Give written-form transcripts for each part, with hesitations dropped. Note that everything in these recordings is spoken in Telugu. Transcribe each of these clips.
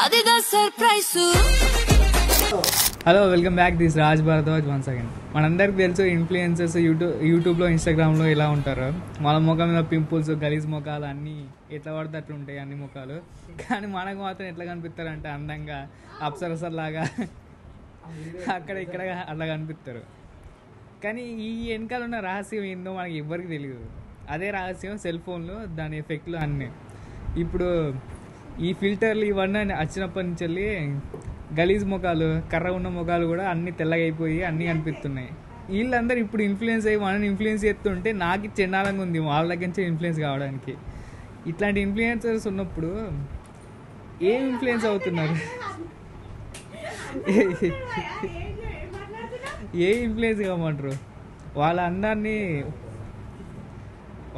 అదిదా surprise. Hello, welcome back. This Raj Bharadwaj once again. మనందరికి తెలుసు ఇన్ఫ్లుయెన్సర్స్ యూట్యూబ్లో ఇన్స్టాగ్రామ్లో ఎలా ఉంటారో. వాళ్ళ ముఖం మీద పింపుల్స్, గలీజ్ ముఖాలు అన్నీ ఎట్లా పడితే అట్లా ఉంటాయి అన్ని ముఖాలు. కానీ మనకు మాత్రం ఎట్లా కనిపిస్తారంటే అందంగా అప్సరసలాగా అక్కడ ఇక్కడ అట్లా కనిపిస్తారు. కానీ ఈ వెనకాల ఉన్న రహస్యం ఏందో మనకి ఎవ్వరికి తెలియదు. అదే రహస్యం సెల్ ఫోన్లు, దాని ఎఫెక్ట్లు అన్నీ. ఇప్పుడు ఈ ఫిల్టర్లు ఇవన్నీ వచ్చినప్పటి నుంచి వెళ్ళి గలీజ్ ముఖాలు, కర్ర ఉన్న ముఖాలు కూడా అన్నీ తెల్లగా అయిపోయి అన్నీ కనిపిస్తున్నాయి. వీళ్ళందరూ ఇప్పుడు ఇన్ఫ్లుయెన్స్ అయ్యి మనని ఇన్ఫ్లుయెన్స్ చేస్తుంటే నాకు చెండాలంగా ఉంది వాళ్ళ దగ్గర నుంచి ఇన్ఫ్లుయెన్స్ కావడానికి. ఇట్లాంటి ఇన్ఫ్లుయెన్సర్స్ ఉన్నప్పుడు ఏం ఇన్ఫ్లుయెన్స్ అవుతున్నారు? ఏ ఇన్ఫ్లుయెన్స్ కామంటారు?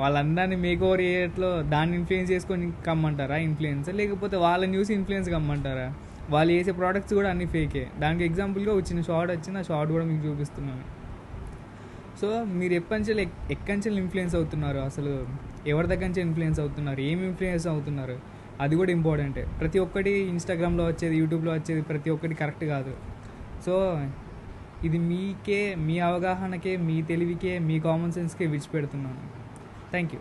వాళ్ళందరినీ మేక్ ఓవర్ చేయట్లో దాన్ని ఇన్ఫ్లుయెన్స్ చేసుకొని కమ్మంటారా ఇన్ఫ్లుయెన్స్? లేకపోతే వాళ్ళని చూసి ఇన్ఫ్లుయెన్స్ కమ్మంటారా? వాళ్ళు చేసే ప్రోడక్ట్స్ కూడా అన్ని ఫేకే. దానికి ఎగ్జాంపుల్గా వచ్చిన షార్ట్ వచ్చింది, ఆ షార్ట్ కూడా మీకు చూపిస్తున్నాను. సో మీరు ఎక్కడి నుంచి ఇన్ఫ్లుయెన్స్ అవుతున్నారు? అసలు ఎవరి దగ్గర నుంచి ఇన్ఫ్లుయెన్స్ అవుతున్నారు? ఏమి ఇన్ఫ్లుయెన్స్ అవుతున్నారు? అది కూడా ఇంపార్టెంటే. ప్రతి ఒక్కటి ఇన్స్టాగ్రామ్లో వచ్చేది, యూట్యూబ్లో వచ్చేది ప్రతి ఒక్కటి కరెక్ట్ కాదు. సో ఇది మీకే, మీ అవగాహనకే, మీ తెలివికే, మీ కామన్ సెన్స్కే విడిచిపెడుతున్నాను. Thank you.